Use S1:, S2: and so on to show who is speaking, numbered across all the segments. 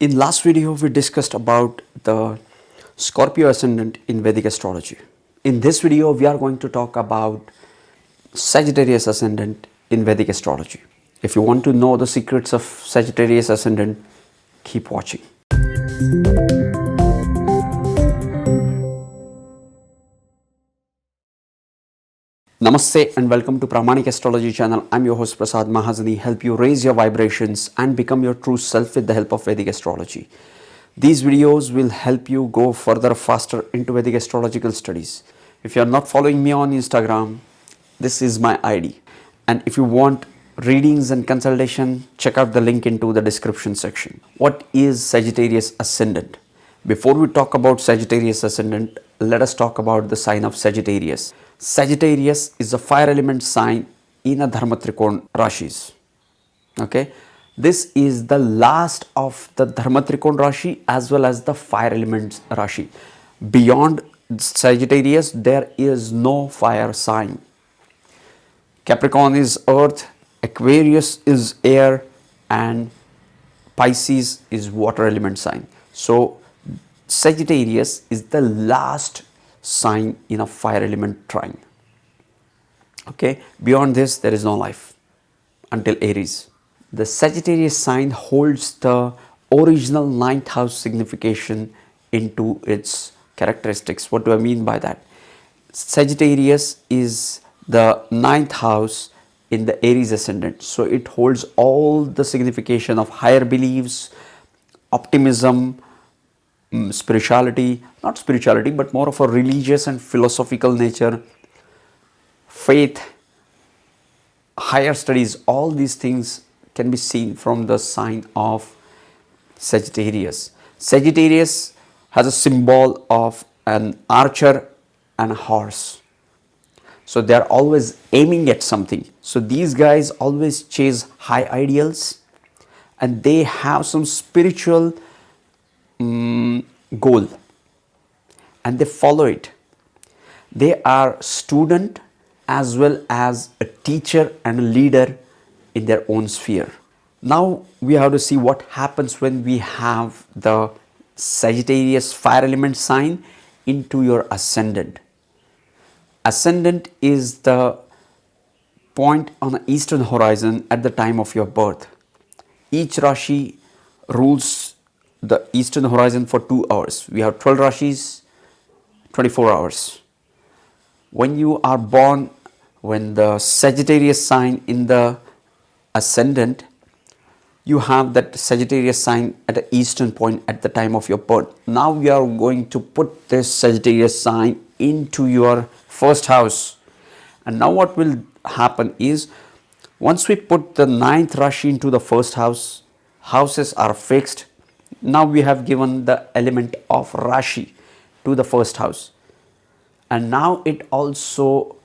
S1: In last video, we discussed about the Scorpio Ascendant in Vedic Astrology. In this video, we are going to talk about Sagittarius Ascendant in Vedic Astrology. If you want to know the secrets of Sagittarius Ascendant, keep watching. Namaste and welcome to Pramanik Astrology channel. I'm your host Prasad Mahazani, help you raise your vibrations and become your true self with the help of Vedic Astrology. These videos will help you go further faster into Vedic astrological studies. If you are not following me on Instagram, this is my ID. And if you want readings and consultation, check out the link into the description section. What is Sagittarius Ascendant? Before we talk about Sagittarius Ascendant, let us talk about the sign of Sagittarius. Sagittarius is a fire element sign in a Dharma Trikon Rashis. Okay, this is the last of the Dharma Trikon Rashi as well as the fire element Rashi. Beyond Sagittarius, there is no fire sign. Capricorn is earth, Aquarius is air, and Pisces is water element sign. So Sagittarius is the last sign in a fire element trine. Okay, beyond this there is no life until Aries. The Sagittarius sign holds the original ninth house signification into its characteristics. What do I mean by that? Sagittarius is the ninth house in the Aries ascendant, so it holds all the signification of higher beliefs, optimism, spirituality, not spirituality, but more of a religious and philosophical nature, faith, higher studies. All these things can be seen from the sign of Sagittarius. Sagittarius has a symbol of an archer and a horse. So they are always aiming at something. So these guys always chase high ideals and they have some spiritual goal and they follow it. They are student as well as a teacher and a leader in their own sphere. Now we have to see what happens when we have the Sagittarius fire element sign into your ascendant. Ascendant is the point on the eastern horizon at the time of your birth. Each Rashi rules the eastern horizon for 2 hours. We have 12 Rashis, 24 hours. When you are born, when the Sagittarius sign in the ascendant, you have that Sagittarius sign at the eastern point at the time of your birth. Now we are going to put this Sagittarius sign into your first house. And now what will happen is, once we put the ninth Rashi into the first house, houses are fixed. Now we have given the element of Rashi to the first house. And now it also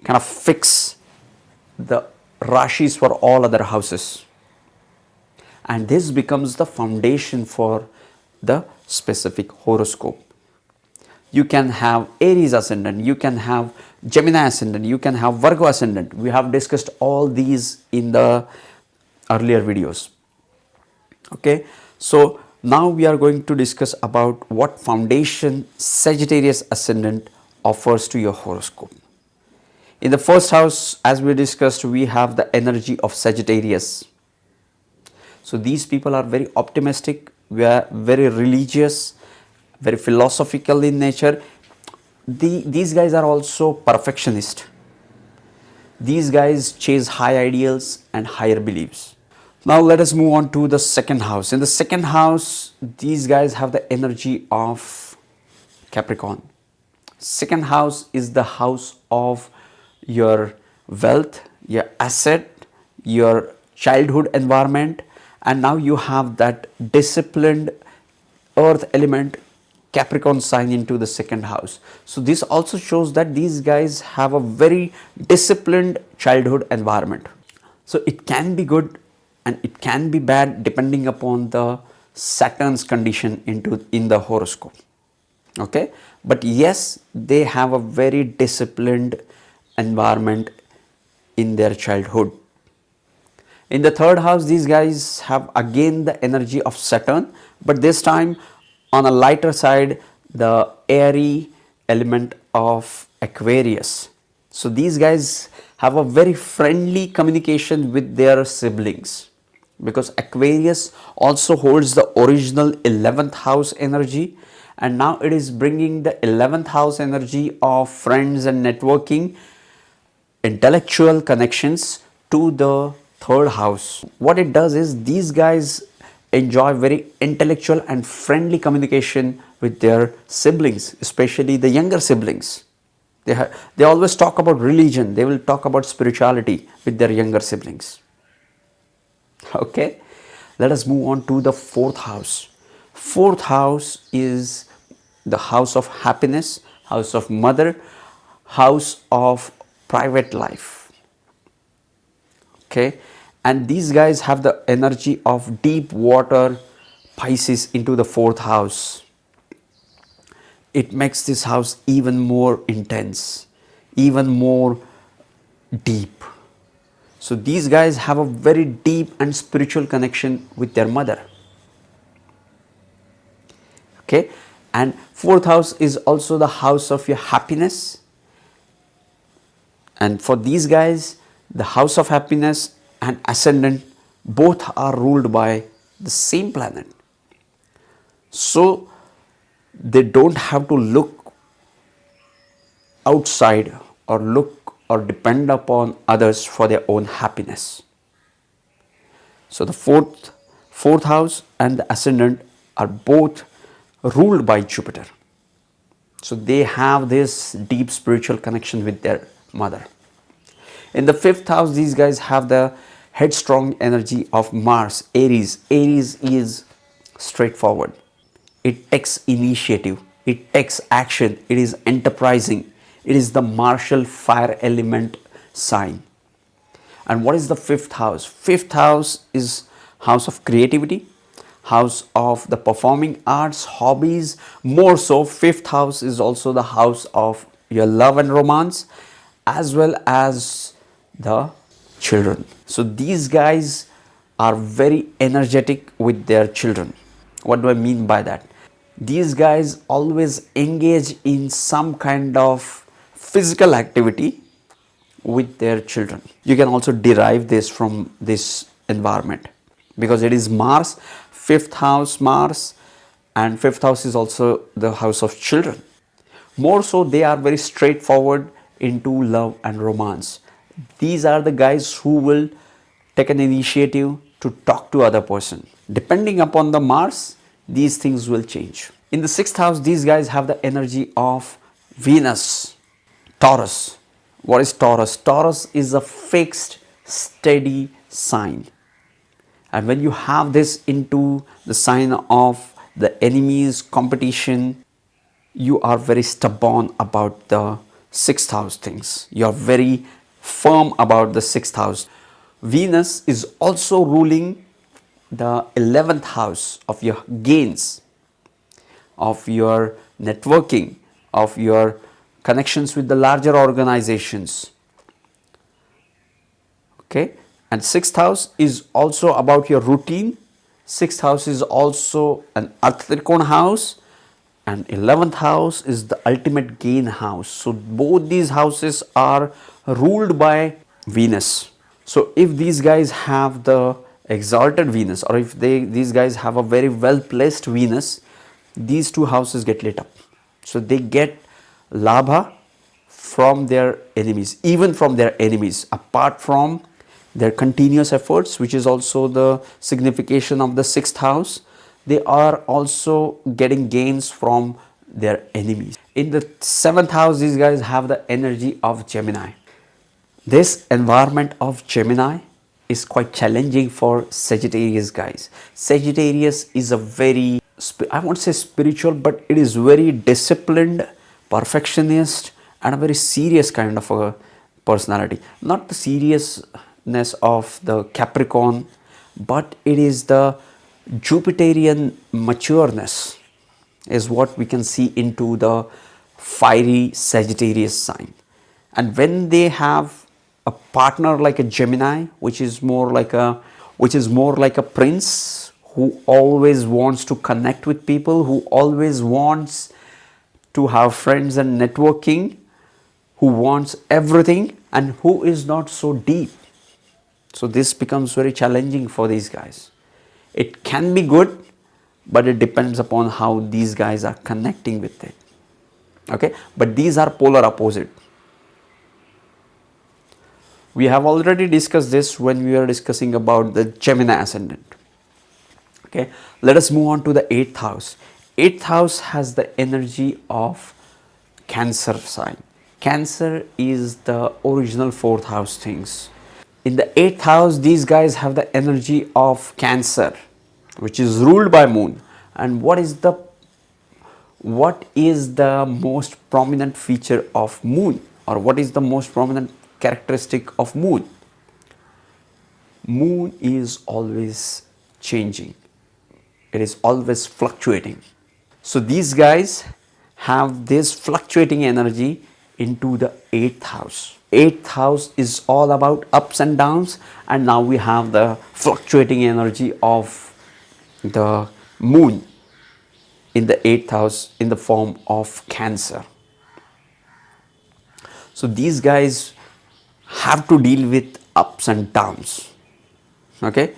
S1: kind of fix the Rashis for all other houses. And this becomes the foundation for the specific horoscope. You can have Aries ascendant, you can have Gemini ascendant, you can have Virgo ascendant. We have discussed all these in the earlier videos. Okay, so now we are going to discuss about what foundation Sagittarius ascendant offers to your horoscope. In the first house, as we discussed, we have the energy of Sagittarius. So these people are very optimistic, we are very religious, very philosophical in nature. These guys are also perfectionist. These guys chase high ideals and higher beliefs. Now let us move on to the second house. In the second house, these guys have the energy of Capricorn. Second house is the house of your wealth, your asset, your childhood environment, and now you have that disciplined earth element Capricorn sign into the second house. So this also shows that these guys have a very disciplined childhood environment. So it can be good and it can be bad depending upon the Saturn's condition in the horoscope. Okay, but yes, they have a very disciplined environment in their childhood. In the third house, these guys have again the energy of Saturn, but this time on a lighter side, the airy element of Aquarius. So these guys have a very friendly communication with their siblings, because Aquarius also holds the original 11th house energy, and now it is bringing the 11th house energy of friends and networking, intellectual connections to the third house. What it does is these guys enjoy very intellectual and friendly communication with their siblings, especially the younger siblings. They always talk about religion, they will talk about spirituality with their younger siblings. Okay, let us move on to the fourth house. Fourth house is the house of happiness, house of mother, house of private life. Okay, and these guys have the energy of deep water Pisces into the fourth house. It makes this house even more intense, even more deep. So these guys have a very deep and spiritual connection with their mother. Okay, and fourth house is also the house of your happiness. And for these guys, the house of happiness and ascendant both are ruled by the same planet. So they don't have to look outside or look or depend upon others for their own happiness. So the fourth house and the ascendant are both ruled by Jupiter. So they have this deep spiritual connection with their mother. In the fifth house, these guys have the headstrong energy of Mars, Aries. Aries is straightforward. It takes initiative, it takes action, it is enterprising, it is the martial fire element sign. And what is the fifth house? Fifth house is house of creativity, house of the performing arts, hobbies. More so, fifth house is also the house of your love and romance, as well as the children. So these guys are very energetic with their children. What do I mean by that? These guys always engage in some kind of physical activity with their children. You can also derive this from this environment, because it is Mars, fifth house Mars, and fifth house is also the house of children. More so, they are very straightforward into love and romance. These are the guys who will take an initiative to talk to other person. Depending upon the Mars, these things will change. In the sixth house, these guys have the energy of Venus, Taurus. What is Taurus? Taurus is a fixed, steady sign. And when you have this into the sign of the enemy's competition, you are very stubborn about the sixth house things. You are very firm about the sixth house. Venus is also ruling the 11th house of your gains, of your networking, of your connections with the larger organizations. Okay, and sixth house is also about your routine. Sixth house is also an Earth Trikona house, and 11th house is the ultimate gain house. So both these houses are ruled by Venus. So if these guys have the exalted Venus, or if these guys have a very well placed Venus, these two houses get lit up. So they get labha from their enemies, even from their enemies, apart from their continuous efforts, which is also the signification of the sixth house. They are also getting gains from their enemies. In the seventh house, these guys have the energy of Gemini. This environment of Gemini is quite challenging for Sagittarius guys. Sagittarius is a very, I won't say spiritual, but it is very disciplined, perfectionist, and a very serious kind of a personality. Not the seriousness of the Capricorn, but it is the Jupiterian matureness is what we can see into the fiery Sagittarius sign. And when they have a partner like a Gemini, which is more like a prince who always wants to connect with people, who always wants to have friends and networking, who wants everything, and who is not so deep. So this becomes very challenging for these guys. It can be good, but it depends upon how these guys are connecting with it. Okay, but these are polar opposite. We have already discussed this when we were discussing about the Gemini ascendant. Okay, let us move on to the 8th house. 8th house has the energy of Cancer sign. Cancer is the original 4th house things. In the 8th house, these guys have the energy of Cancer, which is ruled by Moon. And what is the most prominent feature of Moon, or what is the most prominent characteristic of Moon? Moon is always changing. It is always fluctuating. So these guys have this fluctuating energy into the 8th house. 8th house is all about ups and downs, and now we have the fluctuating energy of the Moon in the 8th house in the form of Cancer. So these guys have to deal with ups and downs. Okay,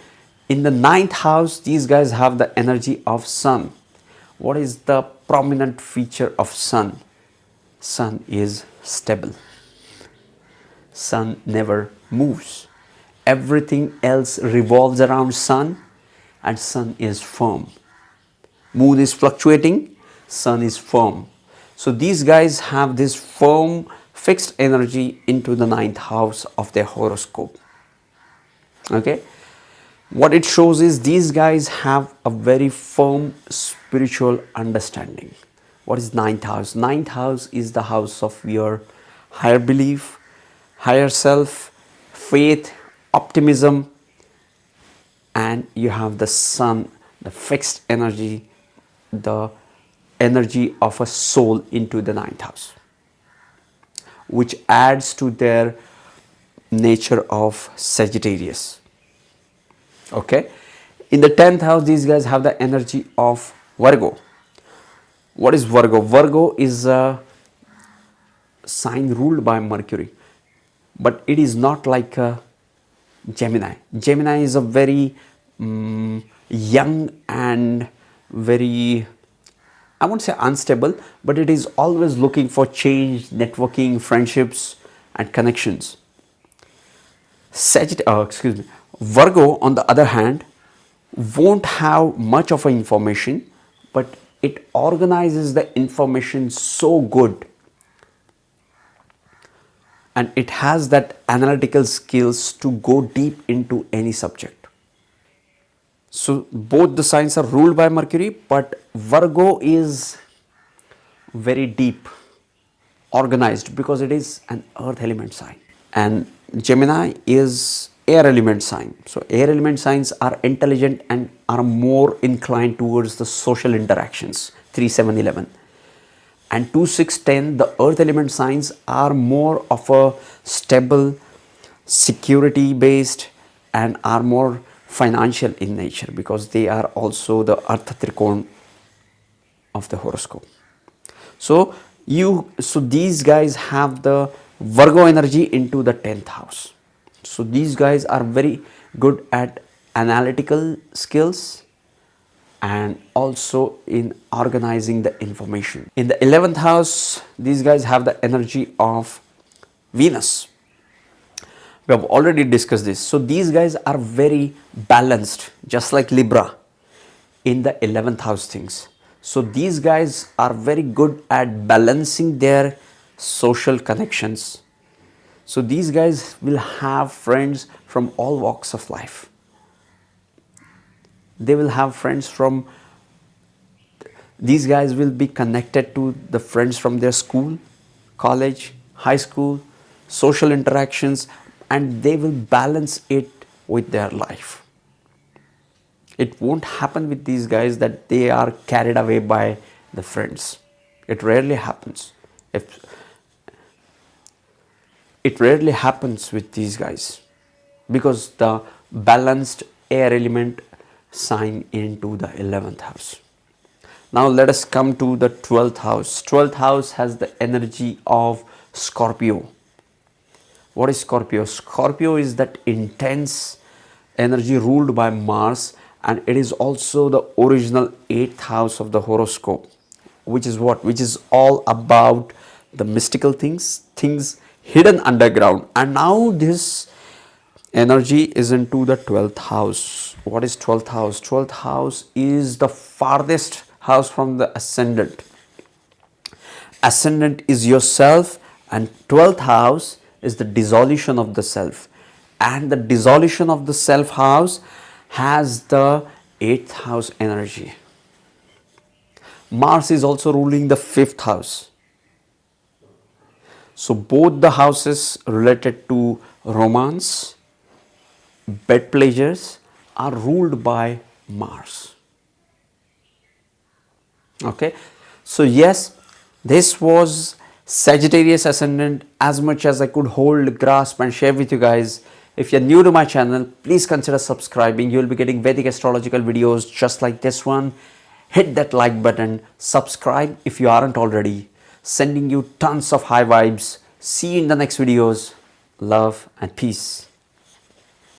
S1: in the 9th house, these guys have the energy of Sun. What is the prominent feature of Sun? Sun is stable. Sun never moves. Everything else revolves around Sun, and Sun is firm. Moon is fluctuating, Sun is firm. So these guys have this firm, fixed energy into the 9th house of their horoscope. Okay, what it shows is these guys have a very firm spiritual understanding. What is 9th house? 9th house is the house of your higher belief, higher self, faith, optimism, and you have the Sun, the fixed energy, the energy of a soul into the 9th house, which adds to their nature of Sagittarius. Okay, in the 10th house, these guys have the energy of Virgo. What is Virgo? Virgo is a sign ruled by Mercury, but it is not like a Gemini. Gemini is a very young and very, I won't say unstable, but it is always looking for change, networking, friendships, and connections. Virgo, on the other hand, won't have much of information, but it organizes the information so good, and it has that analytical skills to go deep into any subject. So both the signs are ruled by Mercury, but Virgo is very deep, organized, because it is an earth element sign, and Gemini is air element sign. So air element signs are intelligent and are more inclined towards the social interactions, 3, 7, 11. And 2, 6, 10, the earth element signs are more of a stable, security based, and are more financial in nature, because they are also the earth trikon of the horoscope. So these guys have the Virgo energy into the 10th house. So these guys are very good at analytical skills and also in organizing the information. In the 11th house, these guys have the energy of Venus. We have already discussed this. So these guys are very balanced, just like Libra in the 11th house things. So these guys are very good at balancing their social connections. So these guys will have friends from all walks of life. They will have friends from, these guys will be connected to the friends from their school, college, high school, social interactions, and they will balance it with their life. It won't happen with these guys that they are carried away by the friends. It rarely happens. It rarely happens with these guys because the balanced air element sign into the 11th house. Now let us come to the 12th house. 12th house has the energy of Scorpio. What is Scorpio? Scorpio is that intense energy ruled by Mars, and it is also the original 8th house of the horoscope, which is what? Which is all about the mystical things, things hidden underground. And now this energy is into the 12th house. What is 12th house? 12th house is the farthest house from the ascendant. Ascendant is yourself, and 12th house is the dissolution of the self. And the dissolution of the self house has the 8th house energy. Mars is also ruling the 5th house. So both the houses related to romance, bed pleasures are ruled by Mars. Okay, so yes, this was Sagittarius Ascendant, as much as I could hold, grasp and share with you guys. If you're new to my channel, please consider subscribing. You'll be getting Vedic astrological videos just like this one. Hit that like button, subscribe if you aren't already. Sending you tons of high vibes. See you in the next videos. Love and peace.